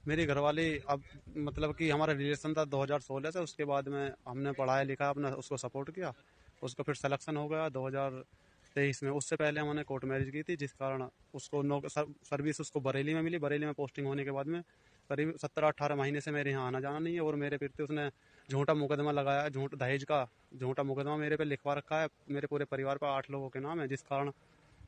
मेरी घरवाली अब मतलब कि हमारा रिलेशन था 2016 से, उसके बाद में हमने पढ़ाया लिखा अपना, उसको सपोर्ट किया, उसको फिर सिलेक्शन हो गया 2023 में। उससे पहले हमने कोर्ट मैरिज की थी, जिस कारण उसको सर्विस उसको बरेली में मिली। बरेली में पोस्टिंग होने के बाद में करीब 17-18 महीने से मेरे यहाँ आना जाना नहीं है, और मेरे प्रति उसने झूठा मुकदमा लगाया, दहेज का झूठा मुकदमा मेरे पे लिखवा रखा है। मेरे पूरे परिवार पर 8 लोगों के नाम है, जिस कारण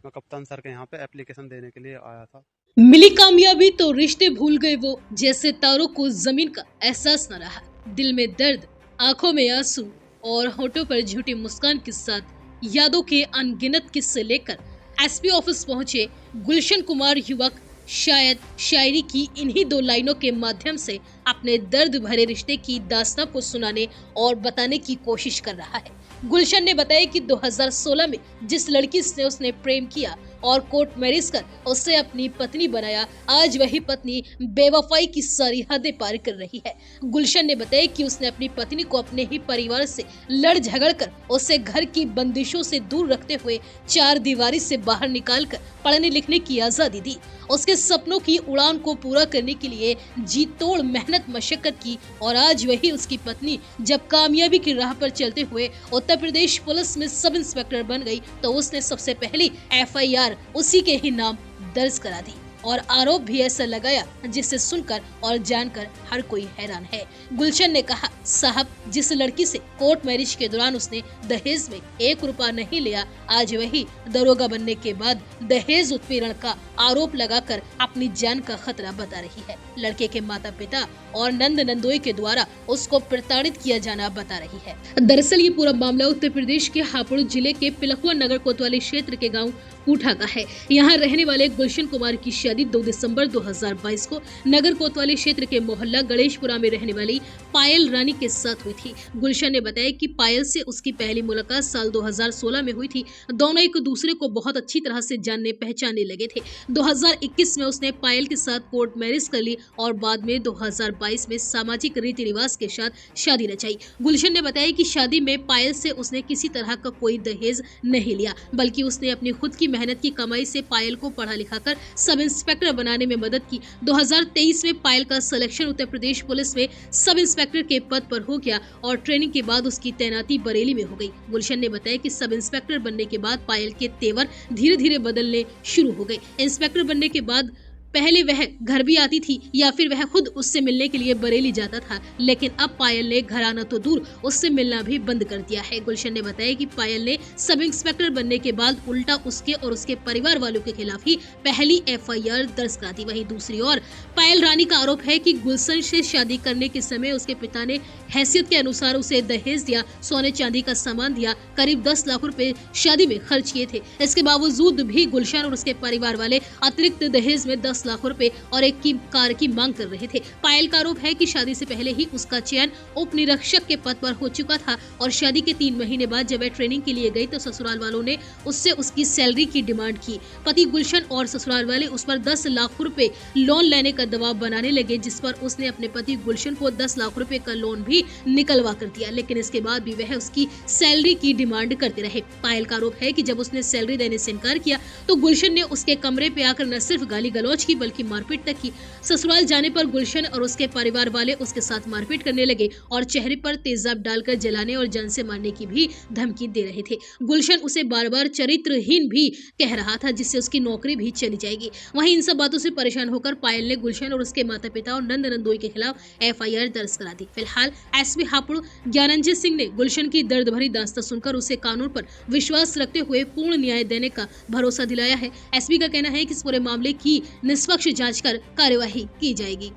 मैं कप्तान सर के यहाँ पे एप्लीकेशन देने के लिए आया था। मिली कामयाबी तो रिश्ते भूल गए वो, जैसे तारों को जमीन का एहसास न रहा। दिल में दर्द, आंखों में आंसू और होठों पर झूठी मुस्कान के साथ यादों के अनगिनत किस्से लेकर एसपी ऑफिस पहुंचे गुलशन कुमार युवक शायद शायरी की इन्हीं 2 लाइनों के माध्यम से अपने दर्द भरे रिश्ते की दास्तां को सुनाने और बताने की कोशिश कर रहा है। गुलशन ने बताया कि 2016 में जिस लड़की से उसने प्रेम किया और कोर्ट मैरिज कर उसे अपनी पत्नी बनाया, आज वही पत्नी बेवफाई की सारी हदें पार कर रही है। गुलशन ने बताया कि उसने अपनी पत्नी को अपने ही परिवार से लड़ झगड़ कर उसे घर की बंदिशों से दूर रखते हुए 4 दीवारी से बाहर निकालकर पढ़ने लिखने की आजादी दी। उसके सपनों की उड़ान को पूरा करने के लिए जी तोड़ मेहनत मशक्कत की, और आज वही उसकी पत्नी जब कामयाबी की राह पर चलते हुए उत्तर प्रदेश पुलिस में सब इंस्पेक्टर बन गई, तो उसने सबसे पहली एफआईआर उसी के ही नाम दर्ज करा दी और आरोप भी ऐसा लगाया जिसे सुनकर और जानकर हर कोई हैरान है। गुलशन ने कहा, साहब, जिस लड़की से कोर्ट मैरिज के दौरान उसने दहेज में 1 रुपया नहीं लिया, आज वही दरोगा बनने के बाद दहेज उत्पीड़न का आरोप लगाकर अपनी जान का खतरा बता रही है। लड़के के माता पिता और नंद नंदोई के द्वारा उसको प्रताड़ित किया जाना बता रही है। दरअसल ये पूरा मामला उत्तर प्रदेश के हापुड़ जिले के पिलखुआ नगर कोतवाली क्षेत्र के गाँव पूठा का है। यहाँ रहने वाले गुलशन कुमार की शादी 2 दिसंबर 2022 को नगर कोतवाली क्षेत्र के मोहल्ला गणेशपुरा में रहने वाली पायल रानी के साथ हुई थी। गुलशन ने बताया कि पायल से उसकी पहली मुलाकात साल 2016 में हुई थी। दोनों एक दूसरे को बहुत अच्छी तरह से जानने पहचानने लगे थे। 2021 में उसने पायल के साथ कोर्ट मैरिज कर ली और बाद में 2022 में सामाजिक रीति रिवाज के साथ शादी रचाई। गुलशन ने बताया कि शादी में पायल से उसने किसी तरह का कोई दहेज नहीं लिया, बल्कि उसने अपनी खुद की मेहनत की कमाई से पायल को पढ़ा लिखा कर सब इंस्पेक्टर बनाने में मदद की। 2023 में पायल का सिलेक्शन उत्तर प्रदेश पुलिस में सब इंस्पेक्टर के पद पर हो गया और ट्रेनिंग के बाद उसकी तैनाती बरेली में हो गई। गुलशन ने बताया कि सब इंस्पेक्टर बनने के बाद पायल के तेवर धीरे धीरे बदलने शुरू हो गए। इंस्पेक्टर बनने के बाद पहले वह घर भी आती थी या फिर वह खुद उससे मिलने के लिए बरेली जाता था, लेकिन अब पायल ने घर आना तो दूर, उससे मिलना भी बंद कर दिया है। गुलशन ने बताया कि पायल ने सब इंस्पेक्टर बनने के बाद उल्टा उसके और उसके परिवार वालों के खिलाफ ही पहली एफआईआर दर्ज करा दी। वहीं दूसरी ओर पायल रानी का आरोप है कि गुलशन से शादी करने के समय उसके पिता ने हैसियत के अनुसार उसे दहेज दिया, सोने चांदी का सामान दिया, करीब 10 लाख रुपए शादी में खर्च किए थे। इसके बावजूद भी गुलशन और उसके परिवार वाले अतिरिक्त दहेज में 10 लाख रुपए और एक कार की मांग कर रहे थे। पायल का आरोप है कि शादी से पहले ही उसका चयन उप निरीक्षक के पद पर हो चुका था और शादी के 3 महीने बाद जब वह ट्रेनिंग के लिए गई तो ससुराल वालों ने उससे उसकी सैलरी की डिमांड की। पति गुलशन और ससुराल वाले उस पर 10 लाख रुपए लोन लेने का दबाव बनाने लगे, जिस पर उसने अपने पति गुलशन को 10 लाख रुपए का लोन भी निकलवा कर दिया, लेकिन इसके बाद भी वह उसकी सैलरी की डिमांड करते रहे। पायल का आरोप है कि जब उसने सैलरी देने से इनकार किया तो गुलशन ने उसके कमरे पे आकर न सिर्फ गाली गलौज की बल्कि मारपीट तक की। ससुराल जाने पर गुलशन और उसके परिवार वाले उसके साथ मारपीट करने लगे और चेहरे पर तेजाब डालकर जलाने और जान से मारने की भी धमकी दे रहे थे। गुलशन उसे बार बार चरित्रहीन भी कह रहा था, जिससे उसकी नौकरी भी चली जाएगी। वहीं इन सब बातों से परेशान होकर पायल ने गुलशन और उसके माता पिता और नंद नंदोई के खिलाफ एफआईआर दर्ज करा दी। फिलहाल एसपी हापुड़ ज्ञानंजय सिंह ने गुलशन की दर्द भरी दास्तां सुनकर उसे कानून पर विश्वास रखते हुए पूर्ण न्याय देने का भरोसा दिलाया है। एसपी का कहना है कि इस पूरे मामले की निष्पक्ष जांच कर कार्यवाही की जाएगी।